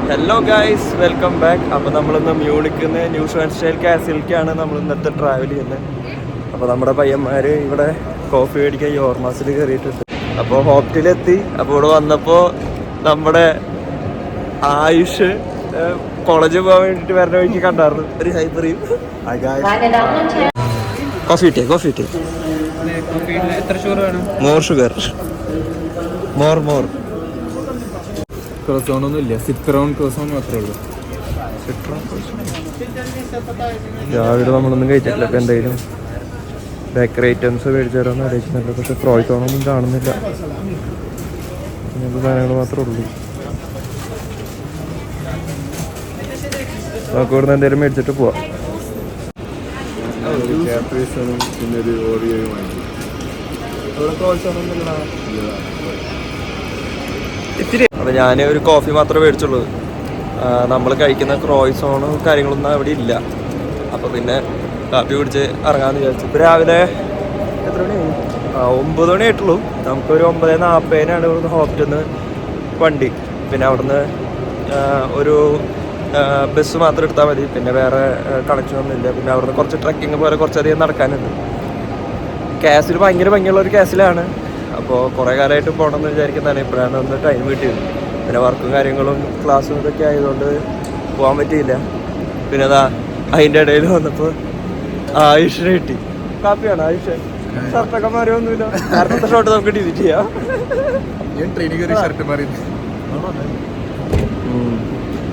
Hello guys, welcome back. അപ്പോൾ നമ്മളിന്ന് മ്യൂണിക്കിൽ നിന്ന് ന്യൂഷ്വാൻസ്റ്റൈൻ കാസിലേക്കാണ് നമ്മൾ ഇന്നത്തെ ട്രാവൽ ചെയ്യുന്നത്. അപ്പോൾ നമ്മുടെ പയ്യന്മാർ ഇവിടെ കോഫി മേടിക്കാൻ യോർമാസിൽ കയറിയിട്ടുണ്ട്. അപ്പോൾ ഹോപ്റ്റിലെത്തി. അപ്പോൾ ഇവിടെ വന്നപ്പോൾ നമ്മുടെ ആയുഷ് കോളേജിൽ പോകാൻ വേണ്ടിയിട്ട് വരണ വഴിക്ക് കണ്ടായിരുന്നു. ഒരു ഹൈ പറയും. കോഫി കിട്ടിയ മോർ ഷുഗർ, മോർ ക്രോസോണൊന്നുമില്ല, സിട്രോൺ ക്രോസോൺ മാത്രമേ ഉള്ളൂ. രാവിലെ നമ്മളൊന്നും കഴിച്ചിട്ടില്ല. അപ്പോൾ എന്തെങ്കിലും ബേക്കറി ഐറ്റംസ് മേടിച്ചു തരാമെന്ന് അറിയിക്കുന്നില്ല. പക്ഷെ ക്രോയ്സോണൊന്നും കാണുന്നില്ല. ഇങ്ങനത്തെ സാധനങ്ങൾ മാത്രമേ ഉള്ളൂ. നമുക്ക് ഇവിടുന്ന് എന്തെങ്കിലും മേടിച്ചിട്ട് പോവാം. അപ്പോൾ ഞാൻ ഒരു കോഫി മാത്രമേ മേടിച്ചുള്ളൂ. നമ്മൾ കഴിക്കുന്ന ക്രോയ്സോണും കാര്യങ്ങളൊന്നും അവിടെ ഇല്ല. അപ്പോൾ പിന്നെ കാപ്പി കുടിച്ച് ഇറങ്ങാമെന്ന് വിചാരിച്ചു. ഇപ്പോൾ രാവിലെ എത്ര മണിയായി? 9 മണി ആയിട്ടുള്ളൂ. നമുക്കൊരു 9:40 ഇവിടുന്ന് ഹോസ്പിറ്റലിൽ നിന്ന് വണ്ടി. പിന്നെ അവിടുന്ന് ഒരു ബസ് മാത്രം എടുത്താൽ മതി. പിന്നെ വേറെ കണക്ഷനൊന്നുമില്ല. പിന്നെ അവിടുന്ന് കുറച്ച് ട്രക്കിങ് പോലെ കുറച്ചധികം നടക്കാനുണ്ട്. കാസിൽ ഭയങ്കര ഭംഗിയുള്ളൊരു കാസിലാണ്. അപ്പോൾ കുറേ കാലമായിട്ട് പോകണമെന്ന് വിചാരിക്കുന്നതാണ്. ഇപ്പോഴാണ് ഒന്ന് ടൈം കിട്ടിയത്. പിന്നെ വർക്കും കാര്യങ്ങളും ക്ലാസ്സും ഇതൊക്കെ ആയതുകൊണ്ട് പോകാൻ പറ്റിയില്ല. പിന്നെ അതാ അതിൻ്റെ ഇടയിൽ വന്നപ്പോൾ ആയുഷിനെ കിട്ടി. കാപ്പിയാണ് ആയുഷ്. ഷർട്ടൊക്കെ മാറിയൊന്നുമില്ല. നേരത്തെ ഷോട്ട് നമുക്ക് ഡിലീറ്റ് ചെയ്യാം.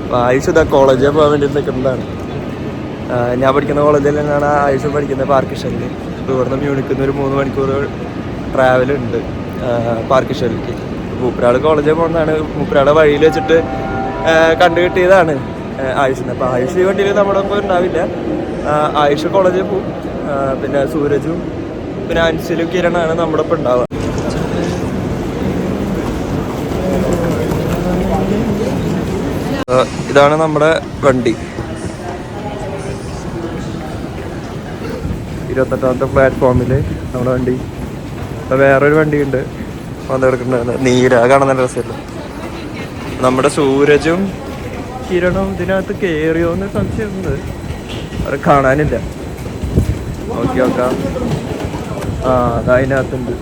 അപ്പോൾ ആയുഷ് ഇതാ കോളേജിൽ പോകാൻ വേണ്ടി നിൽക്കുന്നതാണ്. ഞാൻ പഠിക്കുന്ന കോളേജിൽ തന്നെയാണ് ആയുഷ് പഠിക്കുന്നത്, പാർക്കിഷനിൽ. ഇപ്പോൾ ഇവിടുന്ന് മ്യൂണിക്കിൽ നിന്ന് ഒരു 3 മണിക്കൂർ ട്രാവലുണ്ട് പാർക്കിഷനിലേക്ക്. മൂപ്പരാൾ കോളേജിൽ പോകുന്നതാണ്. മൂപ്പരാളെ വഴിയിൽ വെച്ചിട്ട് കണ്ടു കിട്ടിയതാണ് ആയുഷിന്. അപ്പോൾ ആയുഷ് ഈ വണ്ടിയിൽ നമ്മുടെ ഒപ്പം ഉണ്ടാവില്ല. ആയുഷ് കോളേജിൽ പോകും. പിന്നെ സൂരജും പിന്നെ അൻസിലും കിരണാണ് നമ്മുടെ ഒപ്പം ഉണ്ടാവുക. ഇതാണ് നമ്മുടെ വണ്ടി. 28ാമത്തെ പ്ലാറ്റ്ഫോമിൽ നമ്മുടെ വണ്ടി. വേറൊരു വണ്ടിയുണ്ട് വന്ന് കിടക്കുന്നുണ്ടായിരുന്നു. നീല കാണാൻ നല്ല രസമല്ലോ. നമ്മുടെ സൂരജും കിരണും ഇതിനകത്ത് കയറിയോന്ന് സംശയമുണ്ട്. അവരെ കാണാനില്ല. നോക്കാം. അതതിനകത്തുണ്ട്.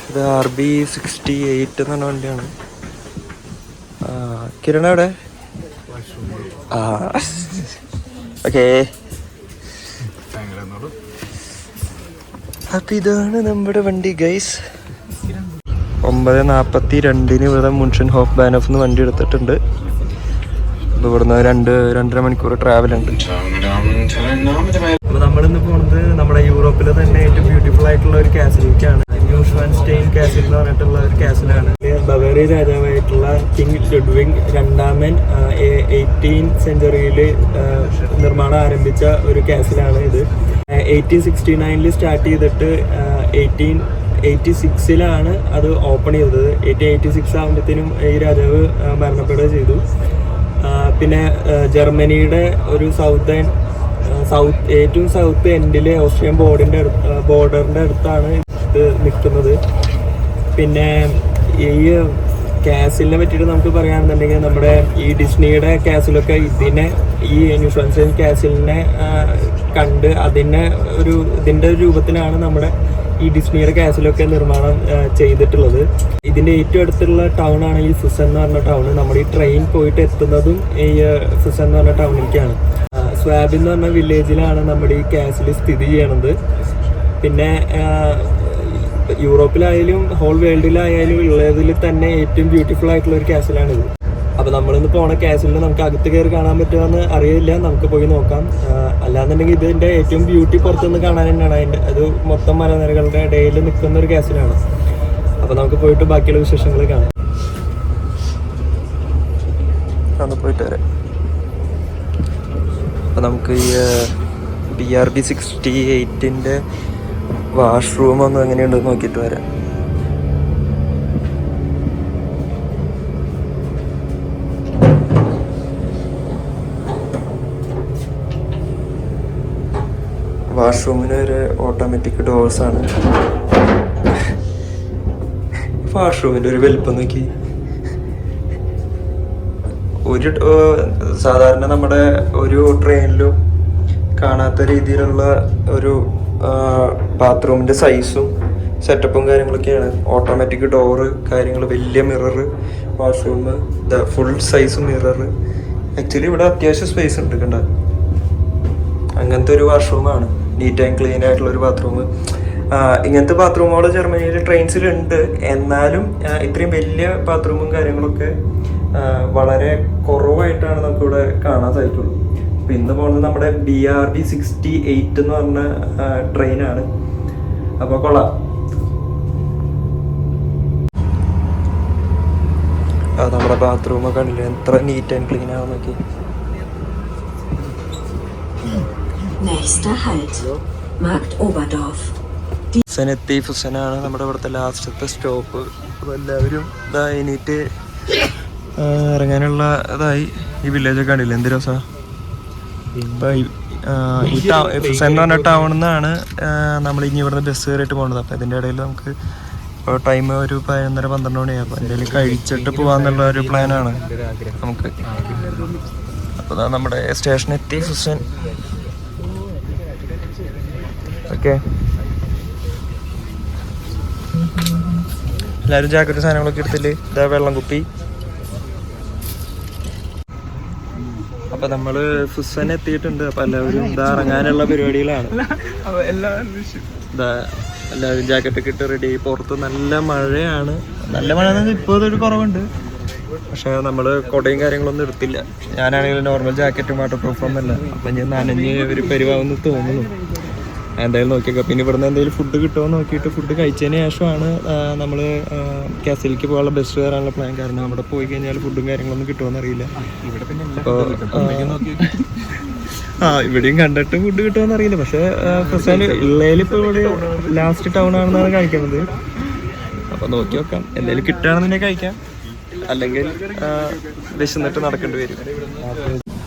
ഇത് RB68 എന്ന് പറഞ്ഞ വണ്ടിയാണ്. കിരണ എവിടെ? ഓക്കേ. അപ്പൊ ഇതാണ് നമ്മുടെ വണ്ടി ഗൈസ്. 9:42 ഇവിടെ മുൻഷൻ ഹോഫ് ബാനോഫ് നിന്ന് വണ്ടി എടുത്തിട്ടുണ്ട്. അപ്പോൾ ഇവിടുന്ന് 2-2.5 മണിക്കൂർ ട്രാവൽ ഉണ്ട്. അപ്പോൾ നമ്മളിന്ന് പോകുന്നത് നമ്മുടെ യൂറോപ്പിലെ തന്നെ ഏറ്റവും ബ്യൂട്ടിഫുൾ ആയിട്ടുള്ള ഒരു കാസിലേക്കാണ്. ന്യൂഷ്വാൻസ്റ്റൈൻ കാസിൽ എന്ന് പറഞ്ഞിട്ടുള്ള ഒരു കാസിലാണ്. ബവേറിയ രാജാവായിട്ടുള്ള കിങ് ലുഡ്വിഗ് 2 18th സെഞ്ചുറിയിൽ നിർമ്മാണം ആരംഭിച്ച ഒരു കാസിലാണ് ഇത്. 1869 സ്റ്റാർട്ട് ചെയ്തിട്ട് 1886 അത് ഓപ്പൺ ചെയ്തത്. 1886 ആകുമ്പോഴത്തേനും ഈ രാജാവ് മരണപ്പെടുകയും ചെയ്തു. പിന്നെ ജർമ്മനിയുടെ ഒരു ഏറ്റവും സൗത്ത് എൻഡിലെ ഓസ്ട്രിയൻ ബോർഡറിൻ്റെ അടുത്താണ് ഇത് നിൽക്കുന്നത്. പിന്നെ ഈ കാസിലിനെ പറ്റിയിട്ട് നമുക്ക് പറയുകയാണെന്നുണ്ടെങ്കിൽ നമ്മുടെ ഈ ഡിസ്നിയുടെ കാസിലൊക്കെ ഈ ന്യൂഷ്വാൻസ്റ്റൈൻ കാസിലിനെ കണ്ട് ഇതിൻ്റെ രൂപത്തിലാണ് നമ്മുടെ ഈ ഡിസ്നിയുടെ കാസിലൊക്കെ നിർമ്മാണം ചെയ്തിട്ടുള്ളത്. ഇതിൻ്റെ ഏറ്റവും അടുത്തുള്ള ടൗൺ ആണ് ഈ ഫുസൻ എന്ന് പറഞ്ഞ ടൗൺ. നമ്മുടെ ഈ ട്രെയിൻ പോയിട്ട് എത്തുന്നതും ഈ ഫുസൻ എന്ന് പറഞ്ഞ ടൗണിലേക്കാണ്. സ്വാബ് എന്ന് പറഞ്ഞ വില്ലേജിലാണ് നമ്മുടെ ഈ കാസിൽ സ്ഥിതി ചെയ്യണത്. പിന്നെ യൂറോപ്പിലായാലും ഹോൾ വേൾഡിലായാലും ഉള്ളതിൽ തന്നെ ഏറ്റവും ബ്യൂട്ടിഫുൾ ആയിട്ടുള്ള ഒരു കാസിലാണിത്. അപ്പോൾ നമ്മളിന്ന് പോണ കാസിലിന് നമുക്ക് അകത്ത് കയറി കാണാൻ പറ്റുമെന്ന് അറിയില്ല. നമുക്ക് പോയി നോക്കാം. അല്ലാന്നുണ്ടെങ്കിൽ ഇതിൻ്റെ ഏറ്റവും ബ്യൂട്ടി പുറത്തുനിന്ന് കാണാൻ തന്നെയാണ്. അത് മൊത്തം മലനിരകളുടെ ഇടയിൽ നിൽക്കുന്ന ഒരു കാസിലാണ്. അപ്പോൾ നമുക്ക് പോയിട്ട് ബാക്കിയുള്ള വിശേഷങ്ങൾ കാണാം. പോയിട്ട് വരാം. അപ്പോൾ നമുക്ക് ഈ BRB68 വാഷ്റൂം ഒന്നും എങ്ങനെയുണ്ടെന്ന് നോക്കിയിട്ട് വരാം. വാഷ്റൂമിന് ഒരു ഓട്ടോമാറ്റിക് ഡോഴ്സാണ്. വാഷ്റൂമിൻ്റെ ഒരു വലിപ്പം നോക്കി. ഒരു സാധാരണ നമ്മുടെ ഒരു ട്രെയിനിലും കാണാത്ത രീതിയിലുള്ള ഒരു ബാത്റൂമിൻ്റെ സൈസും സെറ്റപ്പും കാര്യങ്ങളൊക്കെയാണ്. ഓട്ടോമാറ്റിക് ഡോറ് കാര്യങ്ങൾ, വലിയ mirror, washroom full size mirror. Actually ഇവിടെ അത്യാവശ്യം സ്പേസ് ഉണ്ട് കണ്ട. അങ്ങനത്തെ ഒരു വാഷ്റൂമാണ്, നീറ്റ് ആൻഡ് ക്ലീൻ ആയിട്ടുള്ള ഒരു ബാത്റൂം. ഇങ്ങനത്തെ ബാത്റൂമുകൾ ജർമ്മനിയിൽ ട്രെയിൻസിലുണ്ട്. എന്നാലും ഇത്രയും വലിയ ബാത്റൂമും കാര്യങ്ങളൊക്കെ വളരെ കുറവായിട്ടാണ് നമുക്കിവിടെ കാണാൻ സാധിക്കുള്ളൂ. അപ്പം ഇന്ന് പോകുന്നത് നമ്മുടെ BRB 68 എന്ന് പറഞ്ഞ ട്രെയിനാണ്. അപ്പോൾ കൊള്ളാം. നമ്മുടെ ബാത്റൂമൊക്കെ കണ്ടില്ലേ എത്ര നീറ്റ് ആൻഡ് ക്ലീൻ ആണെന്ന് നോക്കി. ഫുസനെത്തി. ഫുസനാണ് നമ്മുടെ ഇവിടുത്തെ ലാസ്റ്റത്തെ സ്റ്റോപ്പ്. അപ്പോൾ എല്ലാവരും ഇതാ എണീറ്റ് ഇറങ്ങാനുള്ള ഇതായി. ഈ വില്ലേജൊക്കെ കണ്ടില്ലേ എന്ത് രസമാണ്. ഇപ്പം ഈ ഫുസൻ എന്ന് പറഞ്ഞ ടൗണിൽ നിന്നാണ് നമ്മൾ ഇനി ഇവിടുന്ന് ബസ് കയറിയിട്ട് പോകുന്നത്. അപ്പോൾ ഇതിൻ്റെ ഇടയിൽ നമുക്ക് ഇപ്പോൾ ടൈം ഒരു 11-12 മണിയാണ്. അപ്പോൾ എന്തെങ്കിലും കഴിച്ചിട്ട് പോകാന്നുള്ള ഒരു പ്ലാനാണ് നമുക്ക്. അപ്പോൾ നമ്മുടെ സ്റ്റേഷൻ എത്തി ഫുസൻ. ഓക്കെ, എല്ലാവരും ജാക്കറ്റ് സാധനങ്ങളൊക്കെ എടുത്തില്ലേ. ഇതാ വെള്ളം കുപ്പി. അപ്പൊ നമ്മള് ഫുസൻ എത്തിയിട്ടുണ്ട്. അപ്പൊ എല്ലാവരും ഇതാ ഇറങ്ങാനുള്ള പരിപാടികളാണ്. എല്ലാവരും ജാക്കറ്റൊക്കെ ഇട്ട് റെഡി. പുറത്ത് നല്ല മഴയാണ്. നല്ല മഴ ഇപ്പോൾ ഒരു കുറവുണ്ട്. പക്ഷെ നമ്മള് കൊടയും കാര്യങ്ങളൊന്നും എടുത്തില്ല. ഞാനാണെങ്കിൽ നോർമൽ ജാക്കറ്റും വാട്ടർ പ്രൂഫൊന്നുമല്ല. അപ്പൊ ഞാൻ നനഞ്ഞ് ഒരു പരിവാന്ന് തോന്നുന്നു. എന്തായാലും നോക്കിയേക്കാം. പിന്നെ ഇവിടുന്ന് എന്തെങ്കിലും ഫുഡ് കിട്ടുമോ നോക്കിയിട്ട് ഫുഡ് കഴിച്ചതിന് ശേഷമാണ് നമ്മൾ കാസലിലേക്ക് പോകാനുള്ള ബസ് കയറാനുള്ള പ്ലാൻ. കാരണം അവിടെ പോയി കഴിഞ്ഞാൽ ഫുഡും കാര്യങ്ങളൊന്നും കിട്ടുമോയെന്ന് അറിയില്ല. അപ്പോൾ ഇവിടെയും കണ്ടിട്ട് ഫുഡ് കിട്ടുമോയെന്ന് അറിയില്ല. പക്ഷേ ഫസ്റ്റ് ഉള്ളതിൽ ഇപ്പോൾ ഇവിടെ ലാസ്റ്റ് ടൗൺ ആണെന്നാണ് കാണിക്കുന്നത്. അപ്പോൾ നോക്കി നോക്കാം. എന്തെങ്കിലും കിട്ടുകയാണെന്നുണ്ടെങ്കിൽ കഴിക്കാം, അല്ലെങ്കിൽ വിശന്നിട്ട് നടക്കേണ്ടി വരും.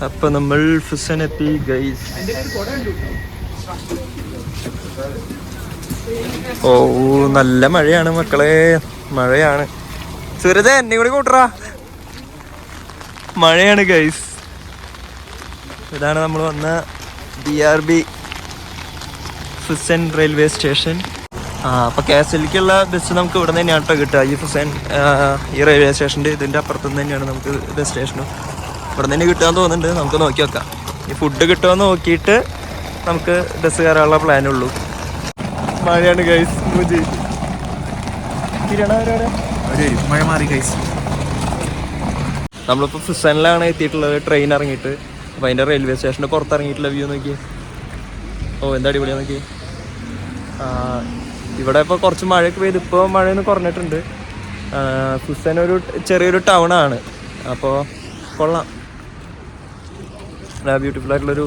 അപ്പം നമ്മൾ ഫുസൻ എത്തി ഗൈസ്. ഓ നല്ല മഴയാണ് മക്കളെ, മഴയാണ്. സുരജ എന്നെ കൂടി കൂട്ടറാ. മഴയാണ് ഗൈസ്. ഇതാണ് നമ്മൾ വന്ന BRB ഫുസൻ റെയിൽവേ സ്റ്റേഷൻ. അപ്പോൾ കാസലിലേക്കുള്ള ബസ് നമുക്ക് ഇവിടെ നിന്ന് തന്നെയാണ് കേട്ടോ കിട്ടുക. ഈ ഫുസൻ ഈ റെയിൽവേ സ്റ്റേഷൻ്റെ ഇതിൻ്റെ അപ്പുറത്തുനിന്ന് തന്നെയാണ് നമുക്ക് ബസ് സ്റ്റേഷനും. ഇവിടെ നിന്ന് തന്നെ കിട്ടുകയെന്ന് തോന്നുന്നുണ്ട്. നമുക്ക് നോക്കി വെക്കാം. ഈ ഫുഡ് കിട്ടുമെന്ന് നോക്കിയിട്ട് നമുക്ക് ബസ് കയറാനുള്ള പ്ലാനുള്ളൂ. മഴയാണ് ഗൈസ്. മഴ മാറി ഗൈസ്. നമ്മളിപ്പോൾ ഫുസനിലാണ് എത്തിയിട്ടുള്ളത്. ട്രെയിൻ ഇറങ്ങിയിട്ട്. അപ്പോൾ അതിൻ്റെ റെയിൽവേ സ്റ്റേഷൻ്റെ പുറത്തിറങ്ങിയിട്ടുള്ള വ്യൂ നോക്കി. ഓ എന്താ അടിപൊളിയാണ് നോക്കി. ഇവിടെ ഇപ്പോൾ കുറച്ച് മഴയൊക്കെ പെയ്ത് ഇപ്പോൾ മഴയൊന്ന് കുറഞ്ഞിട്ടുണ്ട്. ഫുസൻ ഒരു ചെറിയൊരു ടൗണാണ്. അപ്പോൾ കൊള്ളാം. ബ്യൂട്ടിഫുൾ ആയിട്ടുള്ളൊരു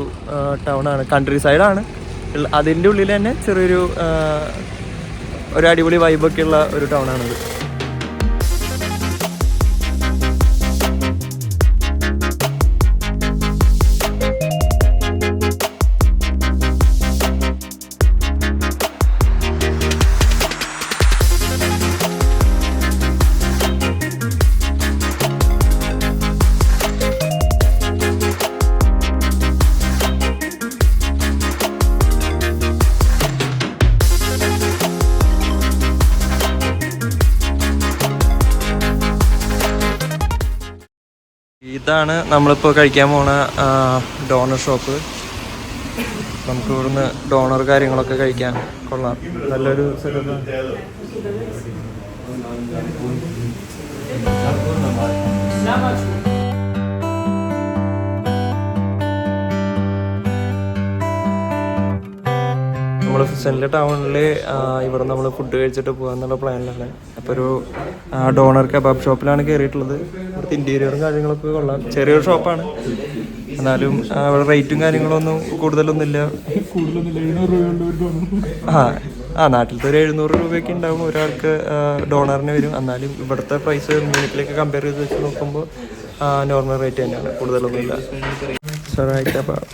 ടൗണാണ്. കൺട്രി സൈഡാണ്. അതിൻ്റെ ഉള്ളിൽ തന്നെ ചെറിയൊരു ഒരു അടിപൊളി വൈബൊക്കെ ഉള്ള ഒരു ടൗണാണിത്. ഇതാണ് നമ്മളിപ്പോൾ കഴിക്കാൻ പോണ ഡോണർ ഷോപ്പ്. നമുക്ക് ഇവിടുന്ന് ഡോണർ കാര്യങ്ങളൊക്കെ കഴിക്കാം. കൊള്ളാം, നല്ലൊരു സെറ്റപ്പ്. നമ്മൾ ഫുസനിലെ ടൗണിൽ ഇവിടെ നമ്മൾ ഫുഡ് കഴിച്ചിട്ട് പോകാന്നുള്ള പ്ലാനിലാണ്. അപ്പോൾ ഒരു ഡോണർ കബാബ് ഷോപ്പിലാണ് കയറിയിട്ടുള്ളത്. ഇവിടുത്തെ ഇൻറ്റീരിയറും കാര്യങ്ങളൊക്കെ കൊള്ളാം. ചെറിയൊരു ഷോപ്പാണ്, എന്നാലും അവിടെ റേറ്റും കാര്യങ്ങളൊന്നും കൂടുതലൊന്നുമില്ല. നാട്ടിലത്തെ ഒരു 700 രൂപയൊക്കെ ഉണ്ടാവും ഒരാൾക്ക് ഡോണറിന് വരും. എന്നാലും ഇവിടുത്തെ പ്രൈസ് മ്യൂണിക്കിലേക്ക് കമ്പയർ ചെയ്ത് വെച്ച് നോക്കുമ്പോൾ നോർമൽ റേറ്റ് തന്നെയാണ്, കൂടുതലൊന്നുമില്ല. സറായ് കബാബ്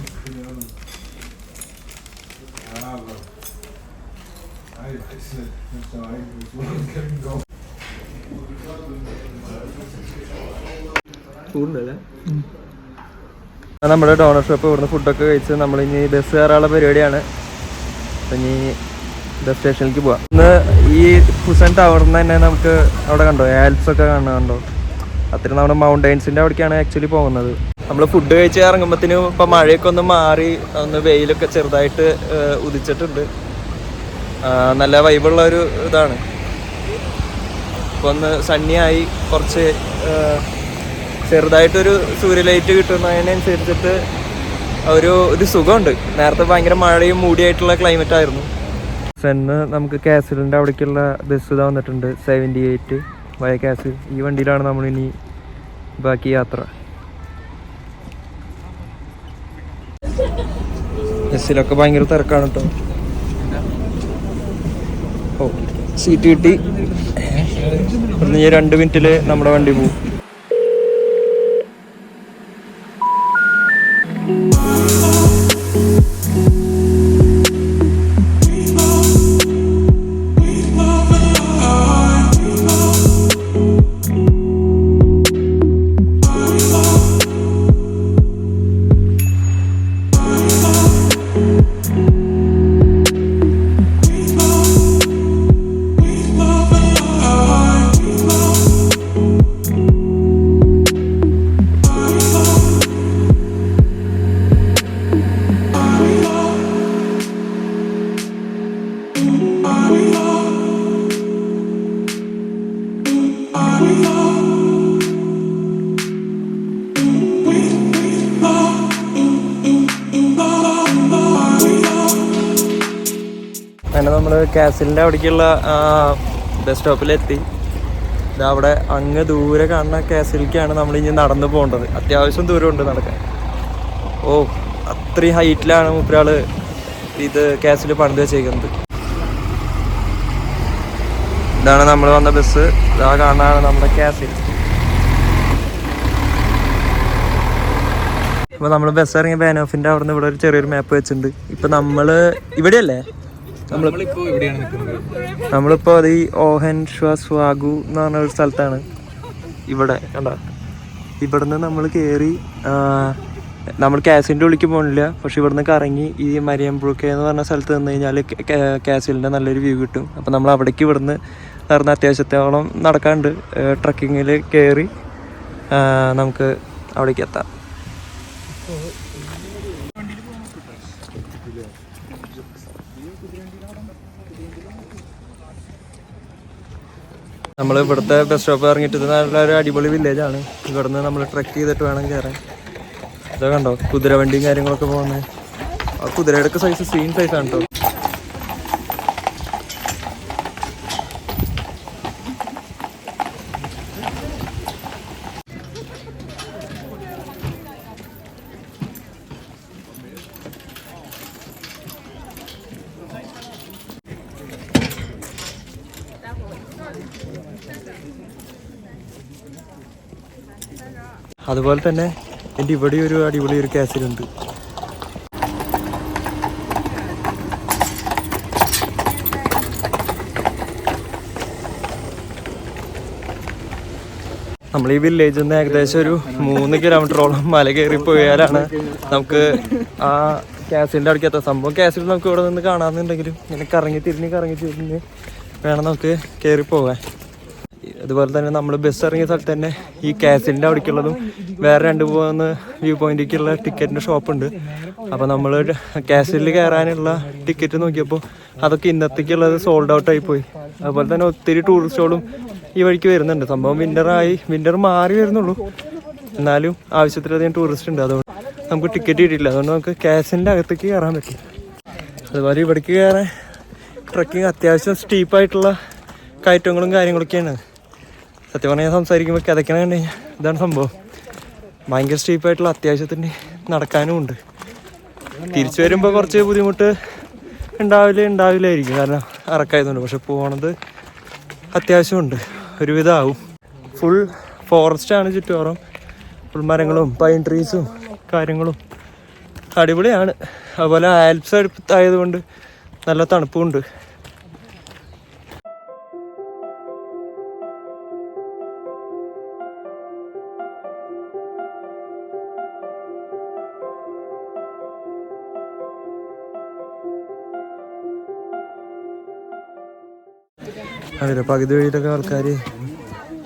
നമ്മുടെ ഡോണർ ഷോപ്പ് ഇവിടുന്ന് ഫുഡൊക്കെ കഴിച്ച് നമ്മളിനി ബസ് കയറാനുള്ള പരിപാടിയാണ്. അപ്പം ഇനി ബസ് സ്റ്റേഷനിലേക്ക് പോവാം. ഇന്ന് ഈ ഹുസൈൻ ടവറിൽ നിന്ന് തന്നെ നമുക്ക് അവിടെ കണ്ടോ ആൽപ്സ് ഒക്കെ കാണുന്നുണ്ടോ? അത്രയും നമ്മുടെ മൗണ്ടൈൻസിൻ്റെ അവിടേക്കാണ് ആക്ച്വലി പോകുന്നത്. നമ്മൾ ഫുഡ് കഴിച്ച് ഇറങ്ങുമ്പോഴത്തേനും ഇപ്പം മഴയൊക്കെ ഒന്ന് മാറി ഒന്ന് വെയിലൊക്കെ ചെറുതായിട്ട് ഉദിച്ചിട്ടുണ്ട്. നല്ല വൈബുള്ള ഒരു ഇതാണ്. ഇപ്പോൾ ഒന്ന് സണ്ണിയായി കുറച്ച് ചെറുതായിട്ടൊരു സൂര്യലൈറ്റ് കിട്ടുന്നതിനനുസരിച്ചിട്ട് ഒരു സുഖമുണ്ട്. നേരത്തെ ഭയങ്കര മഴയും മൂടിയായിട്ടുള്ള ക്ലൈമറ്റ് ആയിരുന്നു. സെന്ന് നമുക്ക് കാസിലിൻ്റെ അവിടേക്കുള്ള ബസ് ഇതാ വന്നിട്ടുണ്ട് 78 വയ കാസിൽ. ഈ വണ്ടിയിലാണ് നമ്മളിനി ബാക്കി യാത്ര. ബസ്സിലൊക്കെ ഭയങ്കര തിരക്കാണ് കേട്ടോ. ഓ സീറ്റ് കിട്ടി. ഇവിടുന്ന് 2 മിനിറ്റിൽ നമ്മുടെ വണ്ടി പോകും. അങ്ങനെ നമ്മൾ കാസിലിൻ്റെ അവിടേക്കുള്ള ബസ് സ്റ്റോപ്പിലെത്തി. അവിടെ അങ്ങ് ദൂരെ കാണുന്ന കാസിലേക്കാണ് നമ്മളിനി നടന്നു പോകേണ്ടത്. അത്യാവശ്യം ദൂരമുണ്ട് നടക്കാൻ. ഓ അത്രയും ഹൈറ്റിലാണ് മൂപ്പരാൾ ഇത് കാസിൽ പണിത് വെച്ചേക്കുന്നത്. ഇതാണ് നമ്മൾ വന്ന ബസ്. ഇതാ കാണാനാണ് നമ്മുടെ കാസിൽ. ഇപ്പോൾ നമ്മൾ ബസ് ഇറങ്ങിയ ബാനോഫിൻ്റെ അവിടെ നിന്ന് ഇവിടെ ഒരു ചെറിയൊരു മാപ്പ് വെച്ചിട്ടുണ്ട്. ഇപ്പം നമ്മൾ ഇവിടെയല്ലേ? നമ്മളിപ്പോൾ അത് ഈ ഓഹൻ ഷ്വാസ്വാഗു എന്ന് പറഞ്ഞ ഒരു സ്ഥലത്താണ്. ഇവിടെ കണ്ട ഇവിടുന്ന് നമ്മൾ കയറി നമ്മൾ കാസിലിൻ്റെ ഉള്ളിലേക്ക് പോകണില്ല. പക്ഷെ ഇവിടുന്ന് കറങ്ങി ഈ മരിയംബ്രൂക്കെ എന്ന് പറഞ്ഞ സ്ഥലത്ത് നിന്ന് കഴിഞ്ഞാൽ കാസിലിൻ്റെ നല്ലൊരു വ്യൂ കിട്ടും. അപ്പം നമ്മൾ അവിടേക്ക് ഇവിടുന്ന് നടന്ന അത്യാവശ്യത്തോളം നടക്കാണ്ട് ട്രക്കിങ്ങിൽ കയറി നമുക്ക് അവിടേക്ക് എത്താം. നമ്മൾ ഇവിടുത്തെ ബസ് സ്റ്റോപ്പ് ഇറങ്ങിയിട്ട് നല്ലൊരു അടിപൊളി വില്ലേജാണ്. ഇവിടുന്ന് നമ്മൾ ട്രക്ക് ചെയ്തിട്ട് വേണം കയറാൻ. ഇതൊക്കെ കണ്ടോ കുതിരവണ്ടിയും കാര്യങ്ങളൊക്കെ പോകുന്നത്. ആ കുതിരയുടെ ഒക്കെ സൈസ് സെയിം സൈസാണ് കേട്ടോ. അതുപോലെ തന്നെ എൻ്റെ ഇവിടെ ഒരു അടിപൊളി ഒരു കാസിലുണ്ട്. നമ്മൾ ഈ വില്ലേജിൽ നിന്ന് ഏകദേശം ഒരു 3 കിലോമീറ്ററോളം മല കയറി പോയാലാണ് നമുക്ക് ആ കാസിലിൻ്റെ അവിടേക്ക് എത്താം. സംഭവം കാസിൽ നമുക്ക് ഇവിടെ നിന്ന് കാണാമെന്നുണ്ടെങ്കിലും ഇങ്ങനെ കറങ്ങി തിരിഞ്ഞ് വേണം നമുക്ക് കയറി പോകാൻ. അതുപോലെ തന്നെ നമ്മൾ ബസ് ഇറങ്ങിയ സ്ഥലത്ത് തന്നെ ഈ കാസിലിൻ്റെ അവിടേക്കുള്ളതും വേറെ 2 വ്യൂ പോയിന്റിലേക്കുള്ള ടിക്കറ്റിൻ്റെ ഷോപ്പുണ്ട്. അപ്പോൾ നമ്മൾ കാസിലിൽ കയറാനുള്ള ടിക്കറ്റ് നോക്കിയപ്പോൾ അതൊക്കെ ഇന്നത്തേക്കുള്ളത് സോൾഡ് ഔട്ട് ആയിപ്പോയി. അതുപോലെ തന്നെ ഒത്തിരി ടൂറിസ്റ്റുകളും ഈ വഴിക്ക് വരുന്നുണ്ട്. സംഭവം വിൻ്റർ മാറി വരുന്നുള്ളൂ, എന്നാലും ആവശ്യത്തിലധികം ടൂറിസ്റ്റ് ഉണ്ട്. അതുകൊണ്ട് നമുക്ക് ടിക്കറ്റ് കിട്ടിയില്ല. അതുകൊണ്ട് നമുക്ക് കാസിലിൻ്റെ അകത്തേക്ക് കയറാൻ പറ്റും. അതുപോലെ ഇവിടേക്ക് കയറാൻ ട്രക്കിങ് അത്യാവശ്യം സ്റ്റീപ്പായിട്ടുള്ള കയറ്റങ്ങളും കാര്യങ്ങളൊക്കെയാണ്. സത്യം പറഞ്ഞാൽ സംസാരിക്കുമ്പോൾ കിതയ്ക്കണം കണ്ടു കഴിഞ്ഞാൽ ഇതാണ് സംഭവം. ഭയങ്കര സ്റ്റീപ്പായിട്ടുള്ള അത്യാവശ്യത്തിന് നടക്കാനും ഉണ്ട്. തിരിച്ചു വരുമ്പോൾ കുറച്ച് ബുദ്ധിമുട്ട് ഉണ്ടാവില്ലായിരിക്കും, കാരണം ഇറക്കായതുകൊണ്ട്. പക്ഷെ പോണത് അത്യാവശ്യമുണ്ട്, ഒരുവിധമാവും. ഫുൾ ഫോറസ്റ്റാണ് ചുറ്റുപാറും. ഫുൾ മരങ്ങളും പൈൻ ട്രീസും കാര്യങ്ങളും അടിപൊളിയാണ്. അതുപോലെ ആൽപ്സ് അടുത്തായതുകൊണ്ട് നല്ല തണുപ്പുമുണ്ട്. അതിൽ പകുതി വഴിയിലൊക്കെ ആൾക്കാർ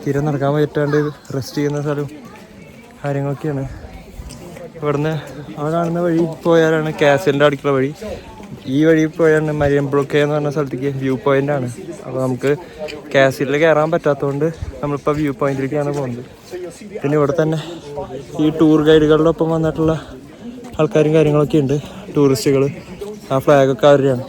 തീരെ നടക്കാൻ പറ്റാണ്ട് റെസ്റ്റ് ചെയ്യുന്ന സ്ഥലവും കാര്യങ്ങളൊക്കെയാണ്. ഇവിടുന്ന് ആ കാണുന്ന വഴി പോയാലാണ് കാസിലിൻ്റെ അടുക്കള വഴി. ഈ വഴി പോയാണ് മരിയം ബ്രൂക്കെ എന്ന് പറഞ്ഞ സ്ഥലത്തേക്ക് വ്യൂ പോയിൻ്റ് ആണ്. അപ്പോൾ നമുക്ക് കാസിലിൽ കയറാൻ പറ്റാത്തതുകൊണ്ട് നമ്മളിപ്പോൾ വ്യൂ പോയിന്റിലേക്കാണ് പോകുന്നത്. പിന്നെ ഇവിടെ തന്നെ ഈ ടൂർ ഗൈഡുകളുടെ ഒപ്പം വന്നിട്ടുള്ള ആൾക്കാരും കാര്യങ്ങളൊക്കെ ഉണ്ട്, ടൂറിസ്റ്റുകൾ. ആ ഫ്ലാഗൊക്കെ അവരുടെയാണ്.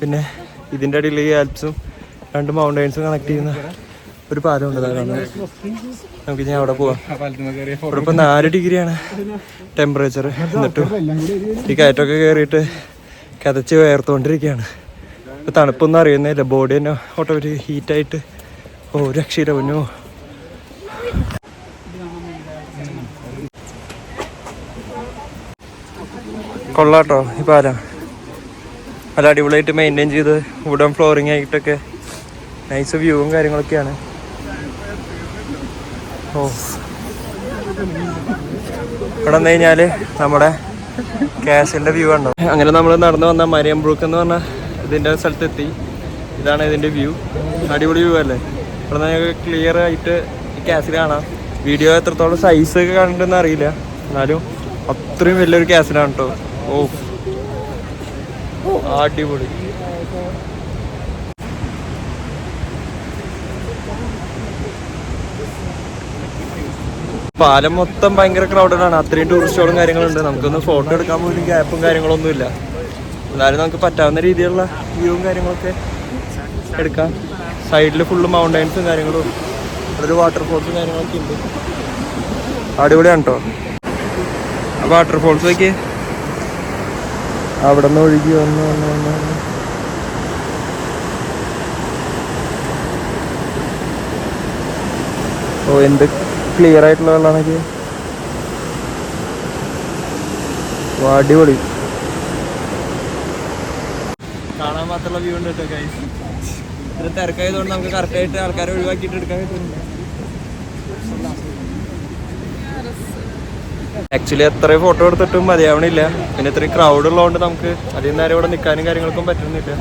പിന്നെ ഇതിൻ്റെ ഇടയിൽ ഈ ആൽപ്സും 2 മൗണ്ടൈൻസും കണക്ട് ചെയ്യുന്ന ഒരു പാലമുണ്ട്. നമുക്ക് ഞാൻ അവിടെ പോവാം. ഇവിടെ ഇപ്പോൾ 4 ഡിഗ്രിയാണ് ടെമ്പറേച്ചർ. എന്നിട്ടും ഈ കയറ്റമൊക്കെ കയറിയിട്ട് കതച്ച് വേർത്തുകൊണ്ടിരിക്കുകയാണ്. ഇപ്പോൾ തണുപ്പൊന്നും അറിയുന്നില്ല, ബോഡി തന്നെ ഓട്ടോമാറ്റിക് ഹീറ്റായിട്ട് രക്ഷയില്ല പൊന്നോ. കൊള്ളാട്ടോ ഈ പാലം. നല്ല അടിപൊളിയായിട്ട് മെയിൻറ്റെയിൻ ചെയ്ത് വുഡൻ ഫ്ലോറിങ് ആയിട്ടൊക്കെ നൈസ് വ്യൂവും കാര്യങ്ങളൊക്കെയാണ്. ഇവിടെ വന്നു കഴിഞ്ഞാൽ നമ്മുടെ കാസിലിൻ്റെ വ്യൂ ഉണ്ടോ. അങ്ങനെ നമ്മൾ നടന്നു വന്ന മരിയം ബ്രൂക്ക് എന്ന് പറഞ്ഞ ഇതിൻ്റെ സ്ഥലത്തെത്തി. ഇതാണ് ഇതിൻ്റെ വ്യൂ. അടിപൊളി വ്യൂ അല്ലേ. ഇവിടെ നിന്ന് ക്ലിയർ ആയിട്ട് ഈ കാസിൽ കാണാം. വീഡിയോ എത്രത്തോളം സൈസ് ഒക്കെ കണ്ടിട്ടുണ്ടെന്ന് അറിയില്ല, എന്നാലും അത്രയും വലിയൊരു കാസിലാണ് കേട്ടോ. അടിപൊളി. പാലം മൊത്തം ഭയങ്കര ക്രൗഡഡാണ്. അത്രയും ടൂറിസ്റ്റുകളും കാര്യങ്ങളുണ്ട്. നമുക്കൊന്ന് ഫോട്ടോ എടുക്കാൻ പോലും ഗ്യാപ്പും കാര്യങ്ങളൊന്നും ഇല്ല. എന്നാലും നമുക്ക് പറ്റാവുന്ന രീതിയിലുള്ള വ്യൂവും കാര്യങ്ങളൊക്കെ എടുക്കാം. സൈഡിൽ ഫുള്ള് മൗണ്ടൈൻസും കാര്യങ്ങളും ഒരു വാട്ടർഫോൾസും കാര്യങ്ങളൊക്കെ ഉണ്ട്. അടിപൊളിയാണ് കേട്ടോ. ആ വാട്ടർഫോൾസൊക്കെ അവിടെ നിന്ന് ഒഴുകി വന്ന് എന്ത് ക്ലിയർ ആയിട്ടുള്ള വെള്ളമാണെങ്കിൽ അടിപൊളി. കാണാൻ മാത്രമുള്ള വ്യൂ ഉണ്ട് കേട്ടോ ഗൈസ്. ഇത്ര തിരക്കായതുകൊണ്ട് നമുക്ക് കറക്റ്റായിട്ട് ആൾക്കാരെ ഒഴിവാക്കിയിട്ട് എടുക്കാൻ പറ്റുന്നില്ല. ആക്ച്വലി എത്ര ഫോട്ടോ എടുത്തിട്ടും മതിയാവണില്ല. പിന്നെ ഇത്രയും ക്രൗഡ് ഉള്ളതുകൊണ്ട് നമുക്ക് അധികം നേരം ഇവിടെ നിൽക്കാനും കാര്യങ്ങൾക്കും പറ്റുന്നില്ല.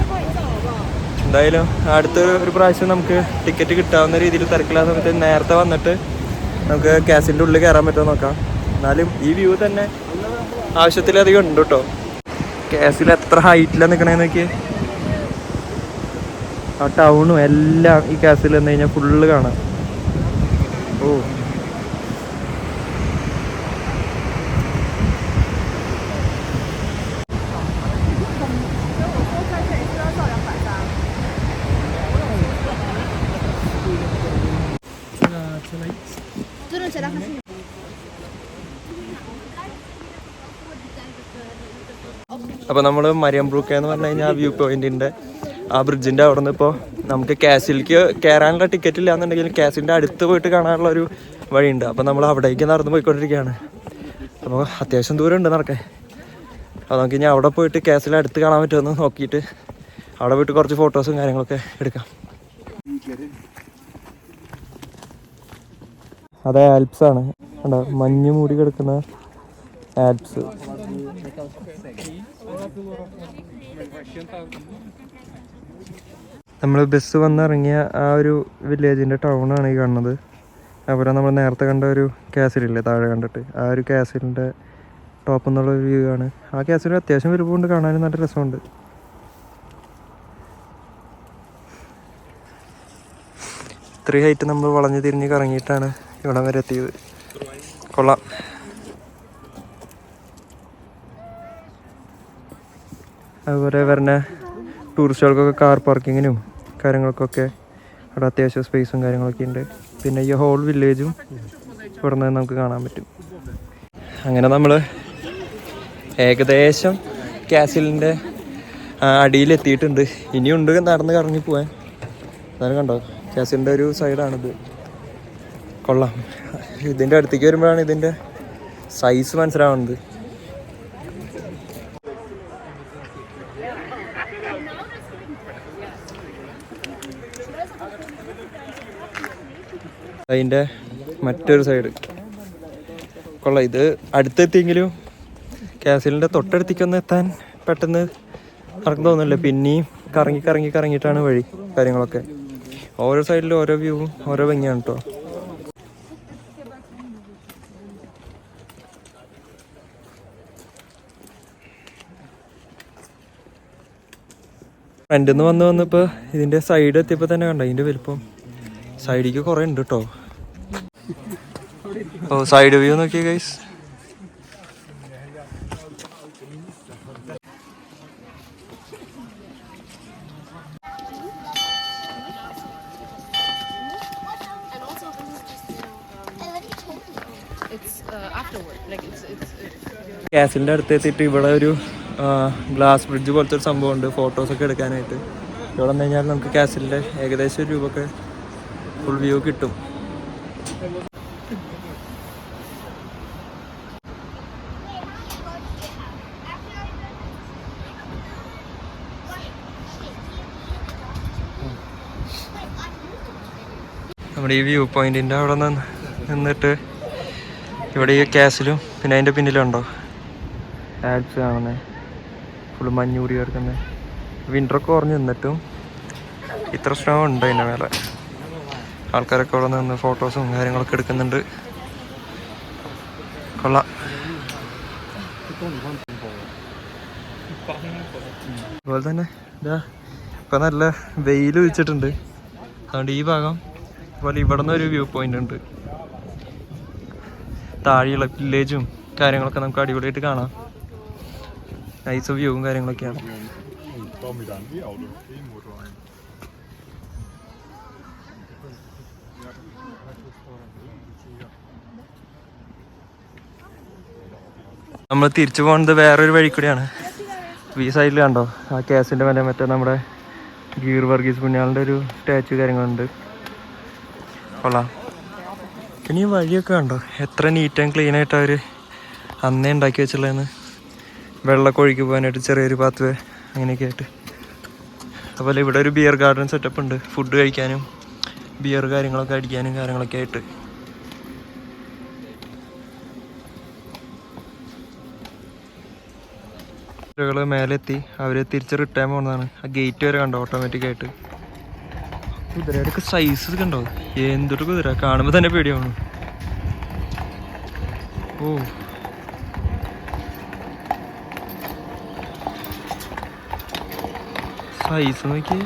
എന്തായാലും അടുത്തൊരു പ്രാവശ്യം നമുക്ക് ടിക്കറ്റ് കിട്ടാവുന്ന രീതിയിൽ തിരക്കില്ലാത്ത സമയത്ത് നേരത്തെ വന്നിട്ട് നമുക്ക് കാസിൻ്റെ ഉള്ളിൽ കയറാൻ പറ്റുമോ നോക്കാം. എന്നാലും ഈ വ്യൂ തന്നെ ആവശ്യത്തിലധികം ഉണ്ട് കേട്ടോ. കാസിൽ എത്ര ഹൈറ്റിലാണ് നിൽക്കണേന്ന് നോക്കി. ആ ടൗണും എല്ലാം ഈ കാസിൽ വന്നു കഴിഞ്ഞാൽ ഫുള്ള് കാണാം. അപ്പോൾ നമ്മൾ മരിയം ബ്രൂക്കെ എന്ന് പറഞ്ഞു കഴിഞ്ഞാൽ ആ വ്യൂ പോയിന്റിൻ്റെ ആ ബ്രിഡ്ജിൻ്റെ അവിടെ നിന്ന് ഇപ്പോൾ നമുക്ക് കാസിലേക്ക് കയറാനുള്ള ടിക്കറ്റ് ഇല്ല എന്നുണ്ടെങ്കിൽ കാസിൻ്റെ അടുത്ത് പോയിട്ട് കാണാനുള്ള ഒരു വഴിയുണ്ട്. അപ്പോൾ നമ്മൾ അവിടേക്ക് നടന്ന് പോയിക്കൊണ്ടിരിക്കുകയാണ്. അപ്പോൾ അത്യാവശ്യം ദൂരം ഉണ്ട് നടക്കാൻ. അപ്പോൾ നമുക്ക് ഇനി അവിടെ പോയിട്ട് കാസിൽ അടുത്ത് കാണാൻ പറ്റുമെന്ന് നോക്കിയിട്ട് അവിടെ പോയിട്ട് കുറച്ച് ഫോട്ടോസും കാര്യങ്ങളൊക്കെ എടുക്കാം. അതെ, ആൽപ്സാണ്. കണ്ടോ, മഞ്ഞ് മൂടി കിടക്കുന്ന ആൽപ്സ്. നമ്മൾ ബസ് വന്നിറങ്ങിയ ആ ഒരു വില്ലേജിൻ്റെ ടൗണാണ് ഈ കാണുന്നത്. അതുപോലെ നമ്മൾ നേരത്തെ കണ്ട ഒരു കാസിലില്ലേ താഴെ കണ്ടിട്ട്, ആ ഒരു കാസിലിൻ്റെ ടോപ്പ് എന്നുള്ള വ്യൂ ആണ്. ആ കാസിൽ അത്യാവശ്യം വലുപ്പമുണ്ട്, കാണാനും നല്ല രസമുണ്ട്. ഇത്രയും ഹൈറ്റ് നമ്മൾ വളഞ്ഞ് തിരിഞ്ഞ് കറങ്ങിയിട്ടാണ് ഇവിടം വരെ എത്തിയത്. കൊള്ളാം. അതുപോലെ വരുന്ന ടൂറിസ്റ്റുകൾക്കൊക്കെ കാർ പാർക്കിങ്ങിനും കാര്യങ്ങൾക്കൊക്കെ അവിടെ അത്യാവശ്യം സ്പേസും കാര്യങ്ങളൊക്കെ ഉണ്ട്. പിന്നെ ഈ ഹോൾ വില്ലേജും ഇവിടെ നിന്ന് നമുക്ക് കാണാൻ പറ്റും. അങ്ങനെ നമ്മൾ ഏകദേശം കാസിലിൻ്റെ അടിയിലെത്തിയിട്ടുണ്ട്. ഇനിയുണ്ട് നടന്ന് കറങ്ങി പോവാൻ. അതാണ് കണ്ടോ, കാസിലിൻ്റെ ഒരു സൈഡാണിത്. കൊള്ളാം. ഇതിൻ്റെ അടുത്തേക്ക് വരുമ്പോഴാണ് ഇതിൻ്റെ സൈസ് മനസ്സിലാവുന്നത്. അതിൻ്റെ മറ്റൊരു സൈഡ് കൊള്ളാം. ഇത് അടുത്തെത്തിയെങ്കിലും കാസിലിൻ്റെ തൊട്ടടുത്തേക്കൊന്ന് എത്താൻ പെട്ടെന്ന് നടക്കും തോന്നുന്നില്ല. പിന്നെയും കറങ്ങിയിട്ടാണ് വഴി കാര്യങ്ങളൊക്കെ. ഓരോ സൈഡിലും ഓരോ വ്യൂവും ഓരോ ഭംഗിയാണ് കേട്ടോ. ഫ്രണ്ടിൽ നിന്ന് വന്നപ്പോൾ ഇതിൻ്റെ സൈഡ് എത്തിയപ്പോൾ തന്നെ കണ്ട ഇതിൻ്റെ വലിപ്പം. സൈഡിലേക്ക് കുറേ ഉണ്ട് കേട്ടോ. ഓ സൈഡ് വ്യൂ നോക്കിയേ ഗൈസ്. കാസിലിൻ്റെ അടുത്ത് എത്തിയിട്ട് ഇവിടെ ഒരു ഗ്ലാസ് ബ്രിഡ്ജ് പോലത്തെ ഒരു സംഭവം ഉണ്ട് ഫോട്ടോസൊക്കെ എടുക്കാനായിട്ട്. ഇവിടെ വന്നു കഴിഞ്ഞാൽ നമുക്ക് കാസിലിൻ്റെ ഏകദേശം ഒരു രൂപയൊക്കെ ഫുൾ വ്യൂ കിട്ടും. നമ്മുടെ ഈ വ്യൂ പോയിന്റിൻ്റെ അവിടെ നിന്നിട്ട് ഇവിടെ ഈ കാസിലും പിന്നെ അതിൻ്റെ പിന്നിലുണ്ടോ ആൽപ്സ് കാണുന്നത് ഫുള്ള് മഞ്ഞൂടി കിടക്കുന്നത്. വിൻ്ററൊക്കെ കുറഞ്ഞ് നിന്നിട്ടും ഇത്ര സ്നോ ഉണ്ട് അതിൻ്റെ മേലെ. ആൾക്കാരൊക്കെ അവിടെ നിന്ന് ഫോട്ടോസും കാര്യങ്ങളൊക്കെ എടുക്കുന്നുണ്ട്. കൊള്ളാം. അതുപോലെ തന്നെ ഇതാ ഇപ്പം നല്ല വെയിൽ വെച്ചിട്ടുണ്ട്. അതുകൊണ്ട് ഈ ഭാഗം അതുപോലെ ഇവിടെ നിന്നൊരു വ്യൂ പോയിന്റ് ഉണ്ട്. താഴെയുള്ള വില്ലേജും കാര്യങ്ങളൊക്കെ നമുക്ക് അടിപൊളിയായിട്ട് കാണാം. നൈസ് വ്യൂവും കാര്യങ്ങളൊക്കെയാണ്. നമ്മൾ തിരിച്ചു പോകുന്നത് വേറൊരു വഴി കൂടിയാണ്. ഈ സൈഡിൽ കണ്ടോ ആ കേസിൻ്റെ മേലെ മറ്റേ നമ്മുടെ ഗീർ വർഗീസ് പുണ്യാളിൻ്റെ ഒരു സ്റ്റാച്ചു കാര്യങ്ങളുണ്ട്. കൊള്ളാം. പിന്നെ ഈ വഴിയൊക്കെ കണ്ടോ എത്ര നീറ്റ് ആൻഡ് ക്ലീൻ ആയിട്ട് അവർ അന്നേ ഉണ്ടാക്കി വെച്ചുള്ളതെന്ന്. വെള്ളമൊക്കെ ഒഴുകി പോകാനായിട്ട് ചെറിയൊരു പാത്ത് വേ അങ്ങനെയൊക്കെ ആയിട്ട്. അതുപോലെ ഇവിടെ ഒരു ബിയർ ഗാർഡൻ സെറ്റപ്പ് ഉണ്ട്. ഫുഡ് കഴിക്കാനും ബിയർ കാര്യങ്ങളൊക്കെ അടിക്കാനും കാര്യങ്ങളൊക്കെ ആയിട്ട്. മേലെത്തി അവർ തിരിച്ച് റിട്ടേൺ പോകുന്നതാണ്. ആ ഗേറ്റ് വരെ കണ്ടോ ഓട്ടോമാറ്റിക്കായിട്ട്. കുതിരയുടെയൊക്കെ സൈസ് കണ്ടോ എന്തൊരു കുതിര, കാണുമ്പോൾ തന്നെ പേടിയാവുന്നു. ഓ സൈസ് നോക്കി.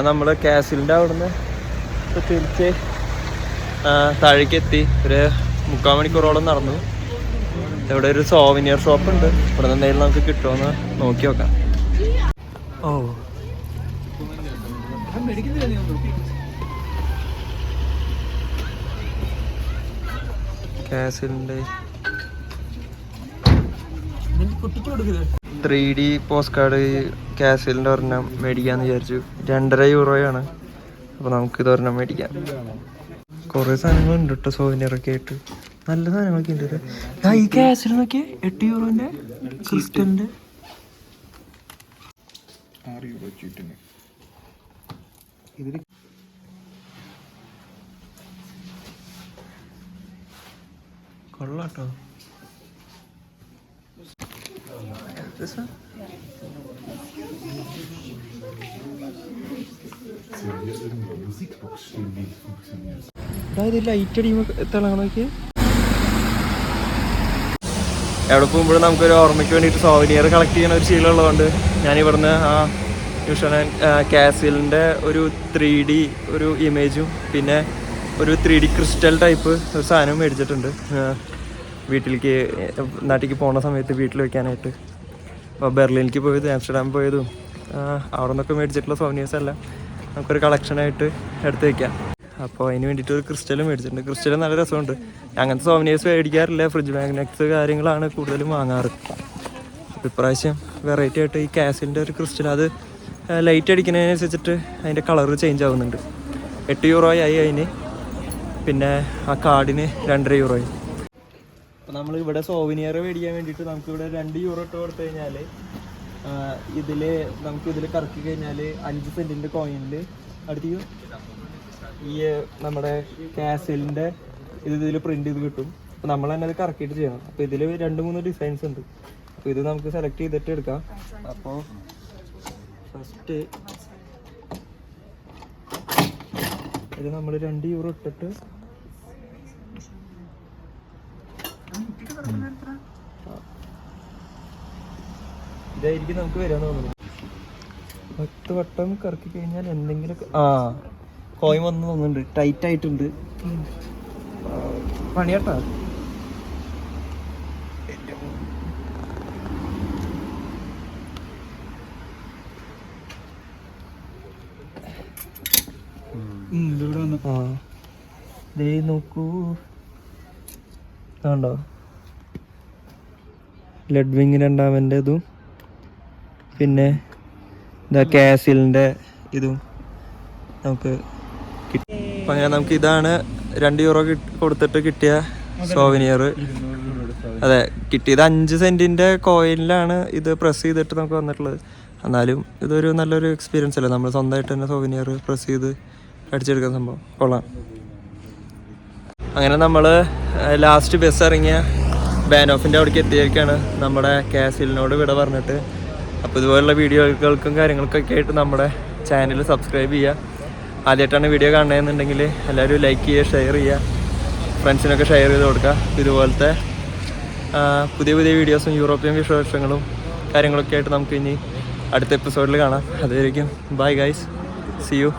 നമ്മള് കാസിലിൻ്റെ അവിടുന്ന് തിരിച്ച് താഴേക്ക് എത്തി. ഒരു 3/4 മണിക്കൂറോളം നടന്നു. ഇവിടെ ഒരു സോവിനിയർ ഷോപ്പ് ഉണ്ട്. ഇവിടെ നിന്ന് എന്തെങ്കിലും നമുക്ക് കിട്ടുമെന്ന് നോക്കി നോക്കാം. ഓ കാസിലിൻ്റെ 3D പോസ്റ്റ് കാർഡ് കാസിലിൻ്റെ ഒരെണ്ണം മേടിക്കാമെന്ന് വിചാരിച്ചു. 2.5 യൂറോയാണ്. അപ്പോൾ നമുക്കിത് ഒരെണ്ണം മേടിക്കാം. കുറേ സാധനങ്ങളുണ്ട് കേട്ടോ സോവിനിയറൊക്കെ ആയിട്ട്. നല്ല സാധനങ്ങളൊക്കെ ഉണ്ട്. ഈ കാസിൽ നോക്കിയേ 8 യൂറോൻ്റെ ക്രിസ്റ്റലിൻ്റെ. കൊള്ളാട്ടോ. ലൈറ്റ് അടിയുമ്പോ തിളങ്ങണ നോക്കിയേ. എവിടെ പോകുമ്പോഴും നമുക്കൊരു ഓർമ്മയ്ക്ക് വേണ്ടിയിട്ട് സോവിനിയർ കളക്ട് ചെയ്യുന്ന ഒരു ശീലമുള്ളതുകൊണ്ട് ഞാൻ ഇവിടുന്ന് ആ കാസിലിൻ്റെ ഒരു 3D ഒരു ഇമേജും പിന്നെ ഒരു 3D ക്രിസ്റ്റൽ ടൈപ്പ് ഒരു സാധനം മേടിച്ചിട്ടുണ്ട്. വീട്ടിലേക്ക് നാട്ടിലേക്ക് പോകുന്ന സമയത്ത് വീട്ടിൽ വെക്കാനായിട്ട്. അപ്പോൾ ബെർലിനിലേക്ക് പോയത് ആംസ്റ്റർഡാം പോയതും അവിടെ നിന്നൊക്കെ മേടിച്ചിട്ടുള്ള സോവിനിയേഴ്സ് എല്ലാം നമുക്കൊരു കളക്ഷനായിട്ട് എടുത്ത് വയ്ക്കാം. അപ്പോൾ അതിന് വേണ്ടിയിട്ട് ഒരു ക്രിസ്റ്റലും മേടിച്ചിട്ടുണ്ട്. ക്രിസ്റ്റലും നല്ല രസമുണ്ട്. അങ്ങനത്തെ സോവനിയേഴ്സ് മേടിക്കാറില്ല, ഫ്രിഡ്ജ് മാഗ്നറ്റ്സ് കാര്യങ്ങളാണ് കൂടുതലും വാങ്ങാറ്. അപ്പോൾ ഇപ്രാവശ്യം വെറൈറ്റി ആയിട്ട് ഈ കാസിലിൻ്റെ ഒരു ക്രിസ്റ്റൽ, അത് ലൈറ്റ് അടിക്കുന്നതിനനുസരിച്ചിട്ട് അതിൻ്റെ കളറ് ചേഞ്ച് ആവുന്നുണ്ട്. 8 യൂറോയായി അതിന്, പിന്നെ ആ കാർഡിന് 2.5 യൂറോയായി. അപ്പോൾ നമ്മൾ ഇവിടെ സോവനിയർ മേടിക്കാൻ വേണ്ടിയിട്ട് നമുക്കിവിടെ 2 യൂറോ ഇട്ട് കൊടുത്തു കഴിഞ്ഞാൽ നമുക്കിതിൽ കറക്കി കഴിഞ്ഞാൽ 5 സെൻറ്റിൻ്റെ കോയിനിൽ അടുത്തേക്ക് ഈ നമ്മുടെ കാസിലിൻ്റെ ഇതിൽ പ്രിൻ്റ് ചെയ്ത് കിട്ടും. അപ്പോൾ നമ്മൾ തന്നെ അത് കറക്കിയിട്ട് ചെയ്യണം. അപ്പോൾ ഇതിൽ 2-3 ഡിസൈൻസ് ഉണ്ട്. അപ്പോൾ ഇത് നമുക്ക് സെലക്ട് ചെയ്തിട്ട് എടുക്കാം. അപ്പോൾ ഫസ്റ്റ് ഇത് നമ്മൾ 2 യൂറോ ഇട്ടിട്ട് ഇതായിരിക്കും നമുക്ക് വരാൻ തോന്നുന്നു. 10 വട്ടം കറക്കി കഴിഞ്ഞാൽ എന്തെങ്കിലും കോയിൻ വന്ന് തോന്നുന്നുണ്ട്. ടൈറ്റ് ആയിട്ടുണ്ട്. പണിയാട്ടാ. നോക്കൂ, ആണ്ടോ ലെഡ് വിങ് 2ാമൻ്റെ ഇതും പിന്നെ ഇതാ കാസിലിൻ്റെ ഇതും നമുക്ക് കിട്ടി. അപ്പം അങ്ങനെ നമുക്ക് ഇതാണ് 2 യൂറോ കൊടുത്തിട്ട് കിട്ടിയ സോവനിയർ. അതെ, കിട്ടിയത് 5 സെൻറ്റിൻ്റെ കോയിനിലാണ് ഇത് പ്രസ് ചെയ്തിട്ട് നമുക്ക് വന്നിട്ടുള്ളത്. എന്നാലും ഇതൊരു നല്ലൊരു എക്സ്പീരിയൻസ് അല്ലേ, നമ്മൾ സ്വന്തമായിട്ട് തന്നെ സോവനിയർ പ്രസ് ചെയ്ത് അടിച്ചെടുക്കുന്ന സംഭവം കൊള്ളാം. അങ്ങനെ നമ്മൾ ലാസ്റ്റ് ബസ് ഇറങ്ങിയ ബാനോഫിൻ്റെ അവിടേക്ക് എത്തിയിരിക്കുകയാണ്, നമ്മുടെ കാസിലിനോട് വിട പറഞ്ഞിട്ട്. അപ്പോൾ ഇതുപോലുള്ള വീഡിയോകൾക്കും കാര്യങ്ങൾക്കൊക്കെ ആയിട്ട് നമ്മുടെ ചാനൽ സബ്സ്ക്രൈബ് ചെയ്യുക. ആദ്യമായിട്ടാണ് വീഡിയോ കാണുന്നതെന്നുണ്ടെങ്കിൽ എല്ലാവരും ലൈക്ക് ചെയ്യുക, ഷെയർ ചെയ്യുക, ഫ്രണ്ട്സിനൊക്കെ ഷെയർ ചെയ്ത് കൊടുക്കുക. ഇതുപോലത്തെ പുതിയ പുതിയ വീഡിയോസും യൂറോപ്യൻ വിശേഷങ്ങളും കാര്യങ്ങളൊക്കെ ആയിട്ട് നമുക്ക് ഇനി അടുത്ത എപ്പിസോഡിൽ കാണാം. അതുവരെയും ബൈ ഗൈസ്, സി യു.